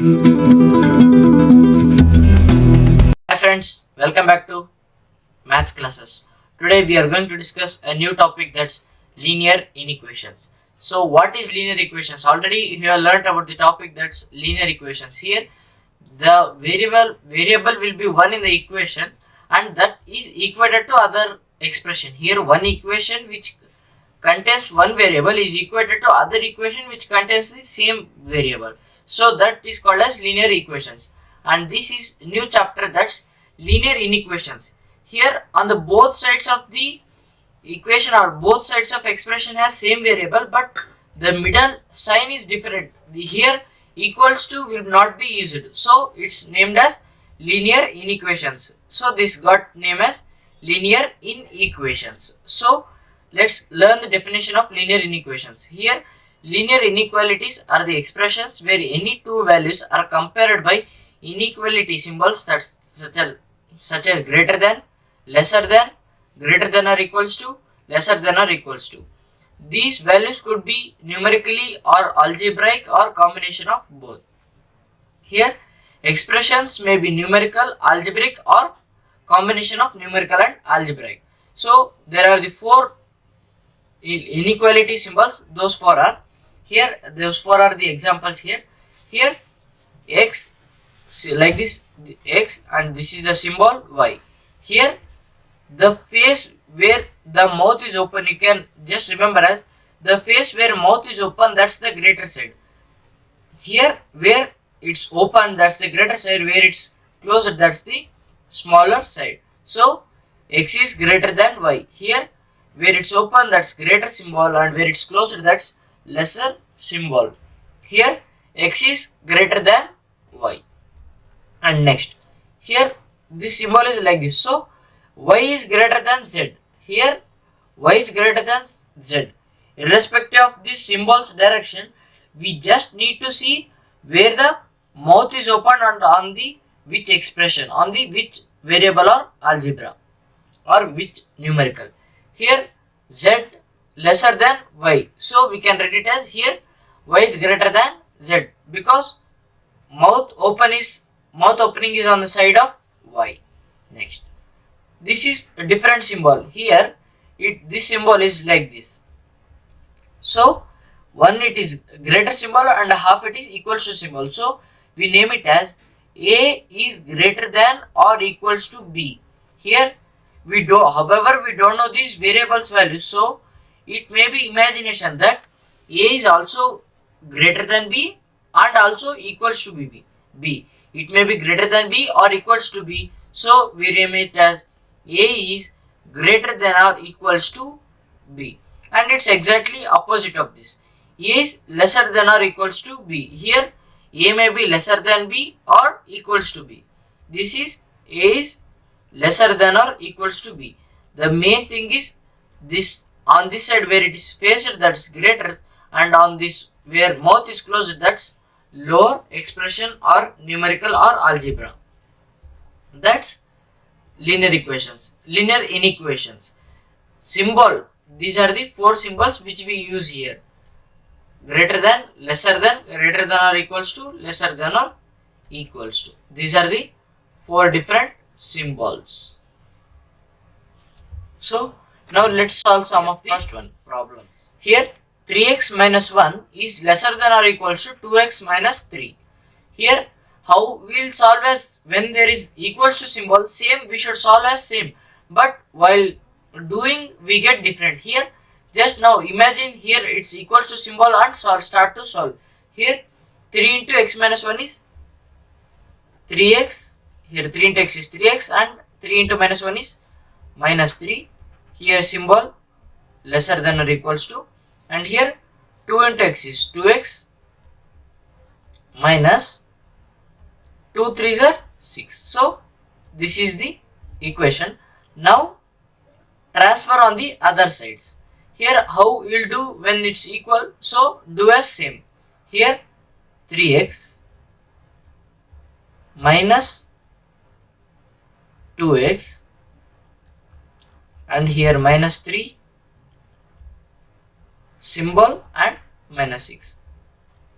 Hi friends, welcome back to maths classes. Today we are going to discuss a new topic, that's linear inequations. So what is linear equations? Already you have learnt about the topic, that's linear equations. Here the variable will be one in the equation and that is equated to other expression. Here one equation which contains one variable is equated to other equation which contains the same variable. So that is called as linear equations, and this is new chapter, that's linear inequations. Here on the both sides of the equation or both sides of expression has same variable, but the middle sign is different. Here equals to will not be used, so it's named as linear inequations. So this got named as linear inequations. So let's learn the definition of linear inequations. Here linear inequalities are the expressions where any two values are compared by inequality symbols, that's such as greater than, lesser than, greater than or equals to, lesser than or equals to. These values could be numerically or algebraic or combination of both. Here expressions may be numerical, algebraic or combination of numerical and algebraic. So there are the four inequality symbols, those four are here, those four are the examples here. Here x like this, x, and this is the symbol y. Here the face where the mouth is open, you can just remember as the face where mouth is open, that's the greater side. Here where it's open, that's the greater side, where it's closed, that's the smaller side. So x is greater than y. Here where it's open, that's greater symbol, and where it's closed, that's lesser symbol. Here x is greater than y. And next here this symbol is like this, so y is greater than z. Here y is greater than z. Irrespective of this symbol's direction, we just need to see where the mouth is open and on the which expression, on the which variable or algebra or which numerical. Here z lesser than y, so we can write it as here y is greater than z, because mouth opening is on the side of y. Next, this is a different symbol. Here this symbol is like this, so one it is greater symbol and half it is equals to symbol, so we name it as a is greater than or equals to b. Here we do, however we don't know these variables values, so it may be imagination that a is also greater than b and also equals to b. It may be greater than b or equals to b, so we name it as a is greater than or equals to b, and it's exactly opposite of this. A is lesser than or equals to b. Here a may be lesser than b or equals to b. This is a is lesser than or equals to b. The main thing is this, on this side where it is faced, that's greater, and on this where mouth is closed, that's lower expression or numerical or algebra. That's linear equations, linear inequations. Symbol, these are the four symbols which we use here: greater than, lesser than, greater than or equals to, lesser than or equals to. These are the four different symbols. So now let's solve some of the first one problems. Here 3x minus 1 is lesser than or equals to 2x minus 3. Here how we will solve as, when there is equals to symbol, same we should solve as same, but while doing we get different. Here just now imagine here it's equals to symbol and start to solve. Here 3 into x minus 1 is 3x, here 3 into x is 3x, and 3 into minus 1 is minus 3. Here symbol lesser than or equals to, and here 2 into x is 2x minus 2 3s are 6. So this is the equation. Now transfer on the other sides. Here how you will do when it's equal, so do as same. Here 3x minus 2x, and here minus 3 symbol and minus 6.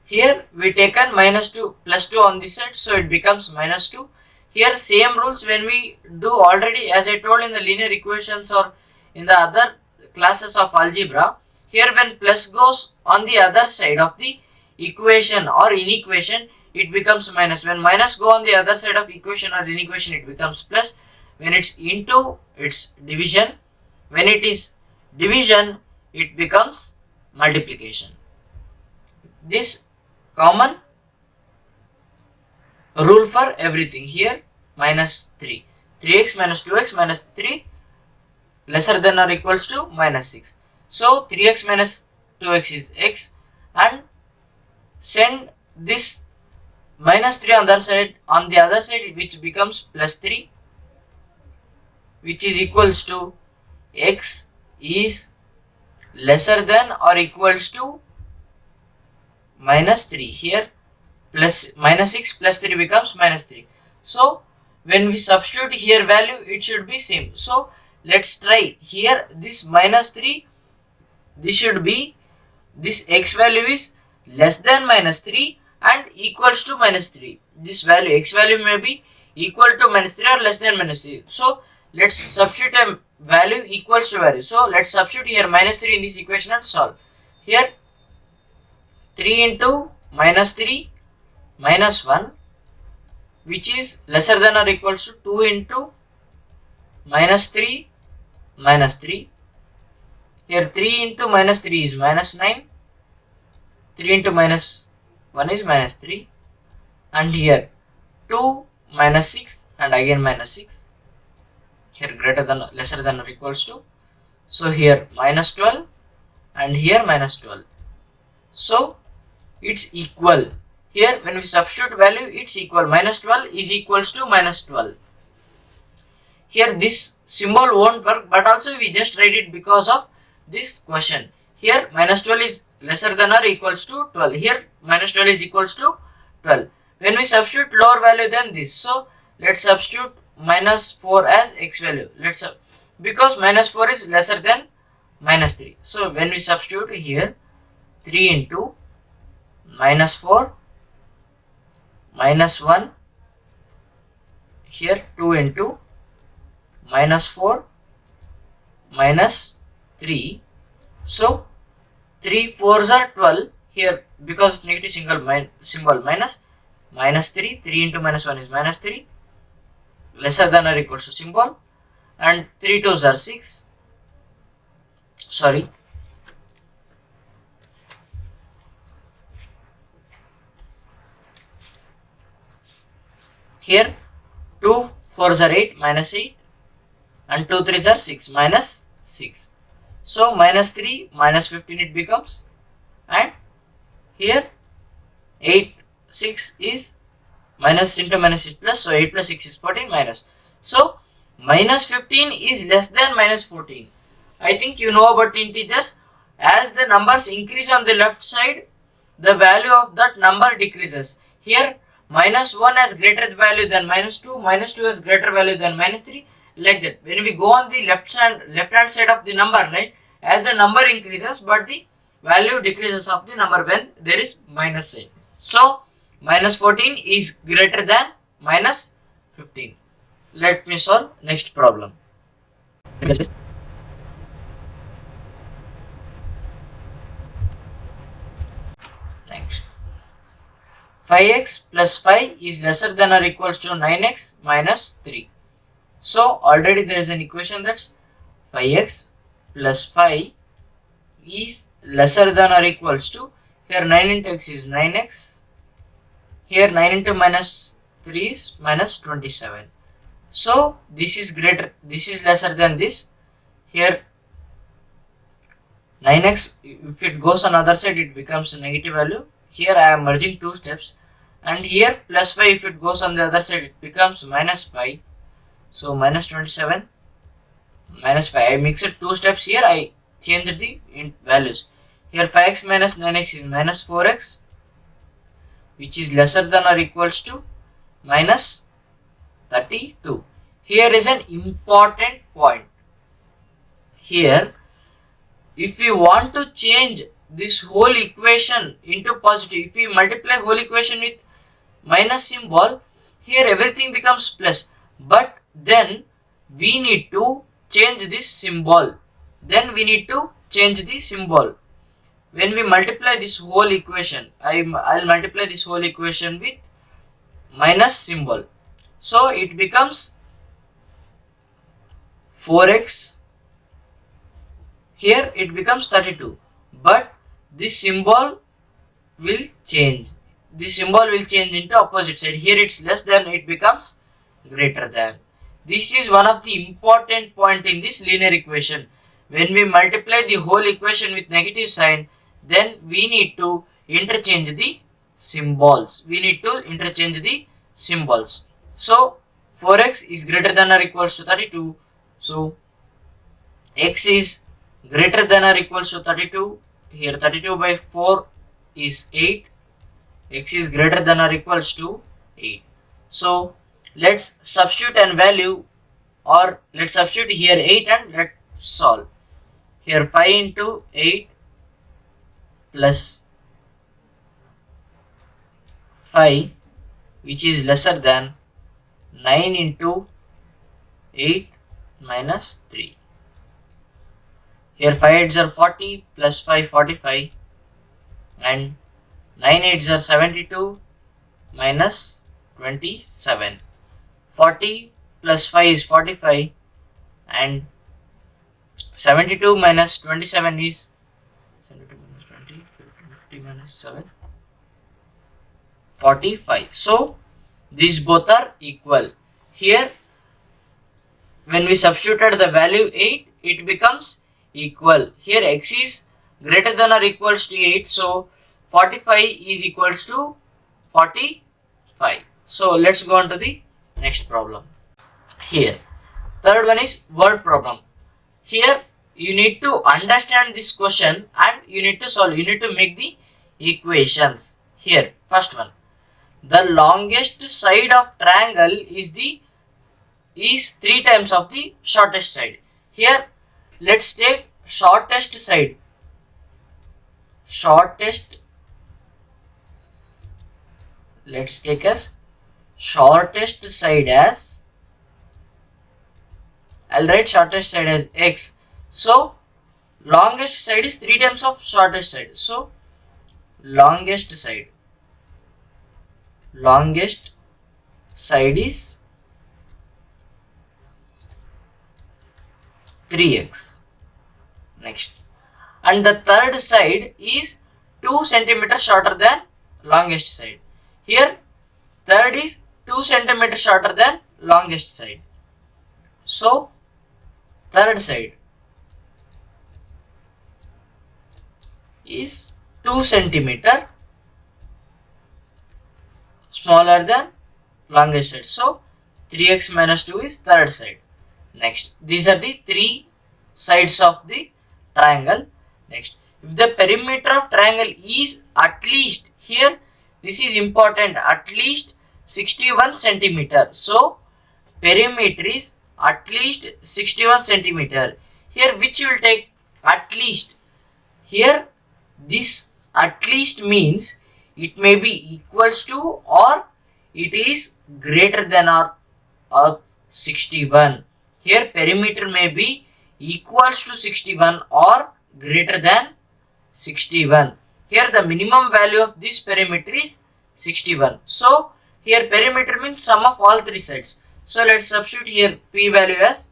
Here we taken minus 2 plus 2 on this side, so it becomes minus 2. Here same rules when we do already, as I told in the linear equations or in the other classes of algebra. Here when plus goes on the other side of the equation or inequation, it becomes minus. When minus go on the other side of equation or inequation, it becomes plus. When it's into, it's division. When it is division, it becomes multiplication. This common rule for everything. Here minus 3. 3x minus 2x minus 3 lesser than or equals to minus 6. So 3x minus 2x is x, and send this minus 3 on the other side, which becomes plus 3, which is equals to x is lesser than or equals to minus 3. Here plus minus 6 plus 3 becomes minus 3. So when we substitute here value, it should be same. So let's try. Here this minus 3, this should be, this x value is less than minus 3 and equals to minus 3. This value, x value may be equal to minus 3 or less than minus 3. So let's substitute a value equals to value. So let's substitute here minus 3 in this equation and solve. Here 3 into minus 3 minus 1, which is lesser than or equals to 2 into minus 3 minus 3. Here 3 into minus 3 is minus 9. 3 into minus 1 is minus 3. And here 2 minus 6 and again minus 6. Here greater than, lesser than or equals to. So here minus 12 and here minus 12. So it's equal. Here when we substitute value, it's equal. Minus 12 is equals to minus 12. Here this symbol won't work, but also we just write it because of this question. Here minus 12 is lesser than or equals to 12. Here minus 12 is equals to 12. When we substitute lower value than this, so let's substitute minus 4 as x value. Because minus 4 is lesser than minus 3. So when we substitute here 3 into minus 4 minus 1, here 2 into minus 4 minus 3. So 3 4s are 12. Here because of negative symbol minus, minus 3. 3 into minus 1 is minus 3, lesser than or equals to symbol, and 3 2s are 6. Sorry. Here 2 4s are 8 minus 8 and 2 3s are 6 minus 6. So minus 3 minus 15 it becomes, and here 8 6 is minus into minus is plus, so 8 plus 6 is 14 minus. So minus 15 is less than minus 14. I think you know about integers. As the numbers increase on the left side, the value of that number decreases. Here minus 1 has greater value than minus 2, minus 2 has greater value than minus 3, like that. When we go on the left hand side of the number, right, as the number increases but the value decreases of the number when there is minus sign. So minus 14 is greater than minus 15. Let me solve next problem. Thanks. 5x plus 5 is lesser than or equals to 9x minus 3. So already there is an equation that's 5x plus 5 is lesser than or equals to, here 9 into x is 9x, here 9 into minus 3 is minus 27. So this is lesser than this. Here 9x, if it goes on other side, it becomes a negative value. Here I am merging two steps, and here plus 5, if it goes on the other side, it becomes minus 5. So minus 27 minus 5. I mixed two steps here. I changed the values. Here 5x minus 9x is minus 4x, which is lesser than or equals to minus 32. Here is an important point. Here, if we want to change this whole equation into positive, if we multiply whole equation with minus symbol, here everything becomes plus, but then we need to change this symbol. When we multiply this whole equation, I'll multiply this whole equation with minus symbol, so it becomes 4x. Here it becomes 32, but this symbol will change. This symbol will change into opposite side. Here it's less than, it becomes greater than. This is one of the important point in this linear equation. When we multiply the whole equation with negative sign, then we need to interchange the symbols. So 4x is greater than or equals to 32. So x is greater than or equals to 32. Here 32 by 4 is 8. X is greater than or equals to 8. So let's substitute and value, or let's substitute here 8 and let's solve. Here 5 into 8 plus 5, which is lesser than 9 into 8 minus 3. Here 5 8s are 40 plus 5 45, and 9 8s are 72 minus 27. 40 plus 5 is 45, and 72 minus 27 is 72 minus 20, 50 minus 7, 45. So these both are equal. Here when we substituted the value 8, it becomes equal. Here x is greater than or equals to 8, so 45 is equals to 45. So let's go on to the next problem. Here third one is word problem. Here you need to understand this question and you need to solve. You need to make the equations. Here first one, the longest side of triangle is 3 times of the shortest side. Here let's take shortest side. Let's take as shortest side as, I'll write shortest side as x. So longest side is 3 times of shortest side. So longest side is 3x. Next, and the third side is 2 centimeters shorter than longest side. Here third is 2 centimeters shorter than longest side. So third side is 2 centimeter smaller than longest side. So 3x minus 2 is third side. Next, these are the 3 sides of the triangle. Next, if the perimeter of triangle is at least, here this is important, at least 61 centimeter. So perimeter is at least 61 centimeter. Here which you will take at least. Here this at least means it may be equals to or it is greater than or of 61. Here perimeter may be equals to 61 or greater than 61. Here the minimum value of this perimeter is 61. So here perimeter means sum of all 3 sides. So let's substitute here p value as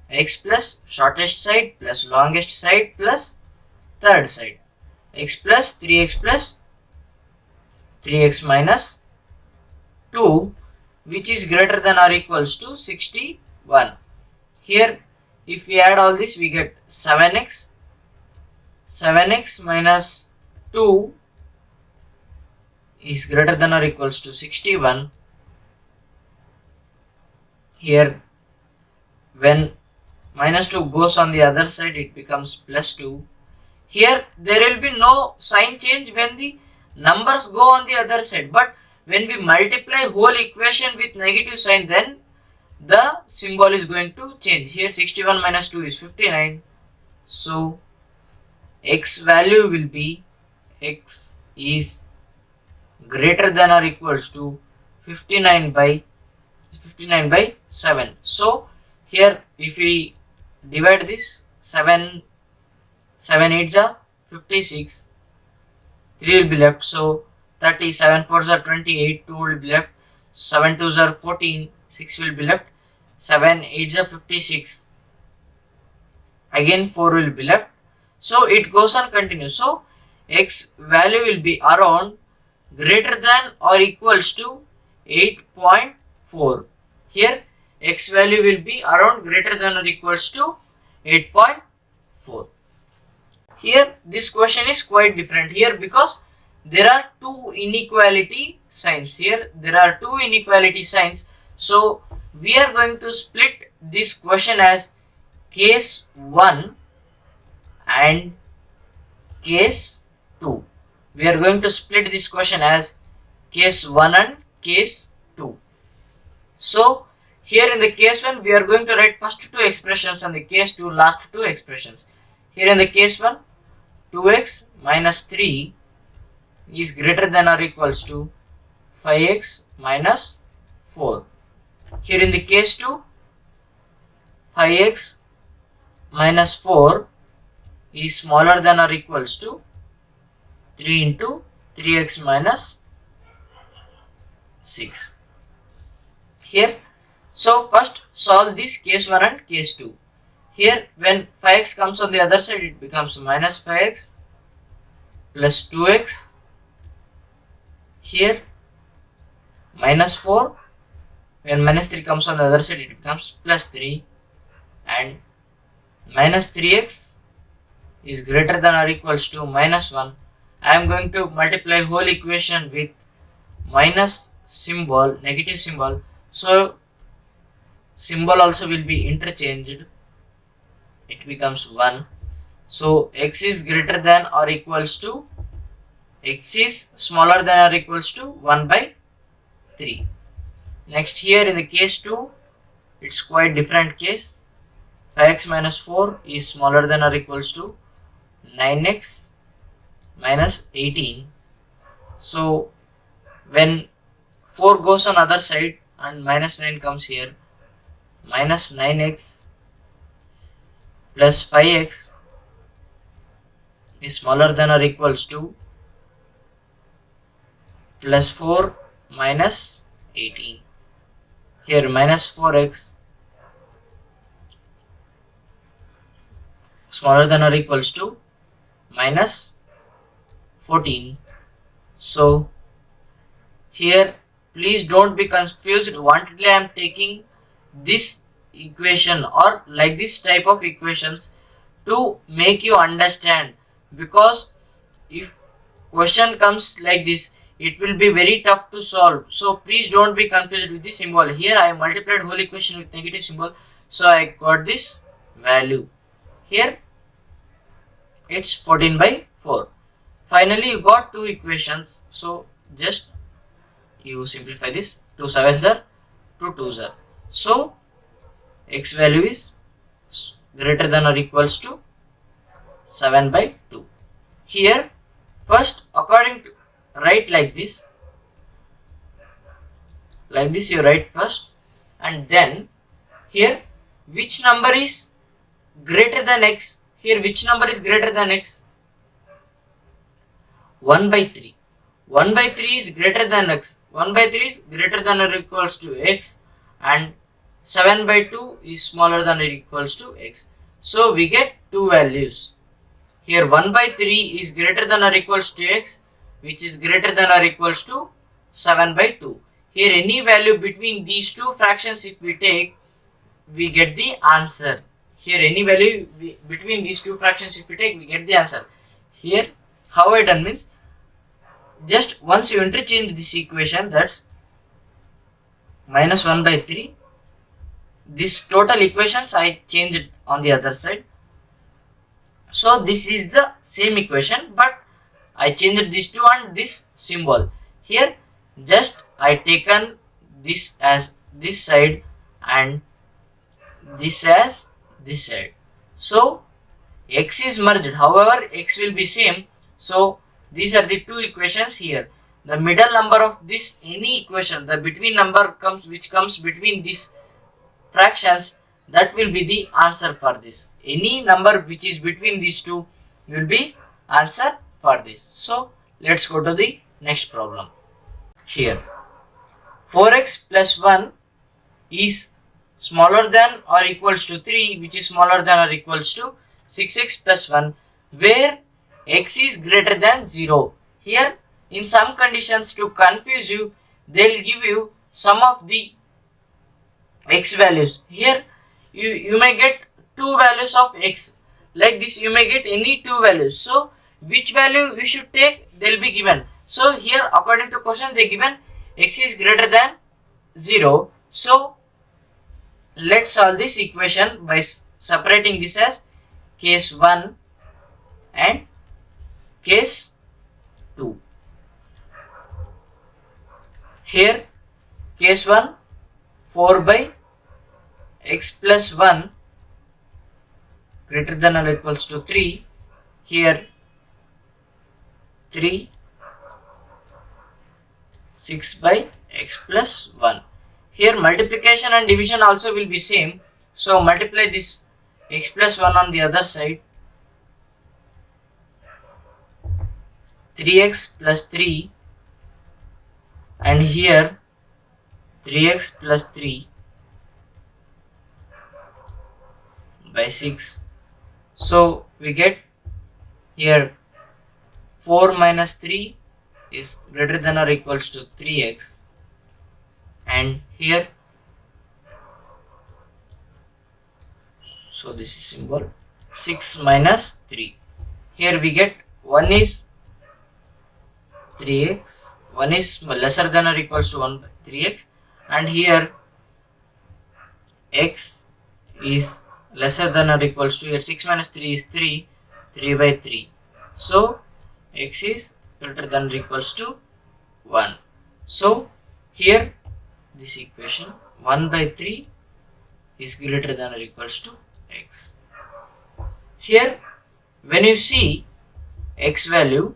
x plus shortest side plus longest side plus third side. X plus 3x minus 2, which is greater than or equals to 61. Here if we add all this, we get 7x minus 2 is greater than or equals to 61. Here when minus 2 goes on the other side, it becomes plus 2. Here there will be no sign change when the numbers go on the other side, but when we multiply whole equation with negative sign, then the symbol is going to change. Here 61 minus 2 is 59. So x value will be x is greater than or equals to 59 by 7. So here if we divide this, 7 8s are 56, 3 will be left, so 30, 7 4s are 28, 2 will be left, 7 2s are 14, 6 will be left, 7 8s are 56, again 4 will be left. So it goes on continues. So x value will be around greater than or equals to 8.4. Here x value will be around greater than or equals to 8.4. Here this question is quite different here because there are two inequality signs. Here there are two inequality signs. So we are going to split this question as case 1 and case 2. We are going to split this question as case 1 and case 2. So here in the case 1 we are going to write first two expressions and the case 2 last two expressions. Here in the case 1, 2x minus 3 is greater than or equals to 5x minus 4. Here in the case 2, 5x minus 4 is smaller than or equals to 3 into 3x minus 6. Here, so first solve this case 1 and case 2. Here when 5x comes on the other side, it becomes minus 5x plus 2x. Here minus 4, when minus 3 comes on the other side, it becomes plus 3, and minus 3x is greater than or equals to minus 1. I am going to multiply whole equation with minus symbol, negative symbol, so symbol also will be interchanged. It becomes 1. So x is greater than or equals to, x is smaller than or equals to 1 by 3. Next here in the case 2, it's quite different case. 5x minus 4 is smaller than or equals to 9x minus 18. So when 4 goes on other side and minus 9 comes here, minus 9x plus 5x is smaller than or equals to plus 4 minus 18. Here minus 4x smaller than or equals to minus 14. So here please don't be confused. Wantedly I am taking this equation or like this type of equations to make you understand, because if question comes like this, it will be very tough to solve. So please don't be confused with the symbol. Here I multiplied whole equation with negative symbol, so I got this value. Here it's 14 by 4. Finally you got two equations, so just you simplify this. 2 7s are 2 2s are. So x value is greater than or equals to 7 by 2. Here first according to write like this you write first, and then here which number is greater than x. Here which number is greater than x? 1 by 3. 1 by 3 is greater than x. 1 by 3 is greater than or equals to x, and 7 by 2 is smaller than or equals to x. So we get two values. Here 1 by 3 is greater than or equals to x, which is greater than or equals to 7 by 2. Here any value between these two fractions if we take, we get the answer. Here any value between these two fractions if we take, we get the answer. Here how I done means, just once you interchange this equation, that's minus 1 by 3. This total equations I changed on the other side. So this is the same equation, but I changed this two and this symbol. Here just I taken this as this side and this as this side. So x is merged, however x will be same. So these are the two equations here. The middle number of this any equation, the between number which comes between these fractions, that will be the answer for this. Any number which is between these two will be answer for this. So let's go to the next problem. Here 4x plus 1 is smaller than or equals to 3, which is smaller than or equals to 6x plus 1, where x is greater than 0. Here in some conditions, to confuse you, they will give you some of the x values. Here you may get two values of x, like this you may get any two values. So which value you should take, they will be given. So here according to question they given x is greater than 0. So let's solve this equation by separating this as case 1 and case 2. Here case 1, 4 by x plus 1 greater than or equals to 3. Here 3, 6 by x plus 1. Here multiplication and division also will be same. So multiply this x plus 1 on the other side. 3x plus 3, and here 3x plus 3 by 6. So we get here 4 minus 3 is greater than or equals to 3x, and here, so this is symbol 6 minus 3. Here we get 1 is 3x, 1 is lesser than or equals to 1 by 3x, and here x is lesser than or equals to, here 6 minus 3 is 3, 3 by 3. So x is greater than or equals to 1. So here this equation 1 by 3 is greater than or equals to x. Here when you see x value,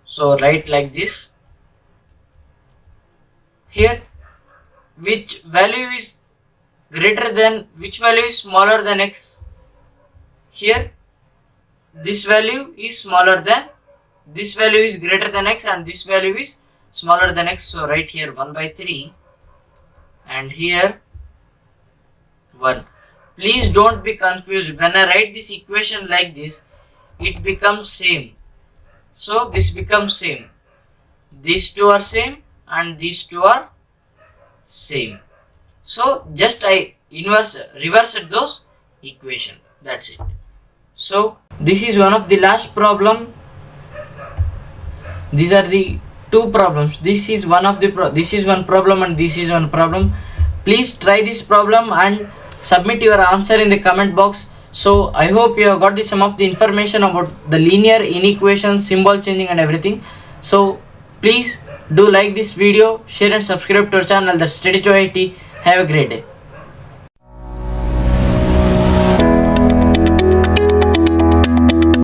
so write like this. Here which value is greater than, which value is smaller than x? Here this value is smaller than, this value is greater than x, and this value is smaller than x. So write here 1 by 3 and here 1. Please don't be confused. When I write this equation like this, it becomes same. So this becomes same. These two are same and these two are same. So just I reversed those equation. That's it. So this is one of the last problem. These are the two problems. This is one of the this is one problem and this is one problem. Please try this problem and submit your answer in the comment box. So I hope you have got some of the information about the linear inequations, symbol changing and everything. So please do like this video, share and subscribe to our channel, that's Study to IT. Have a great day.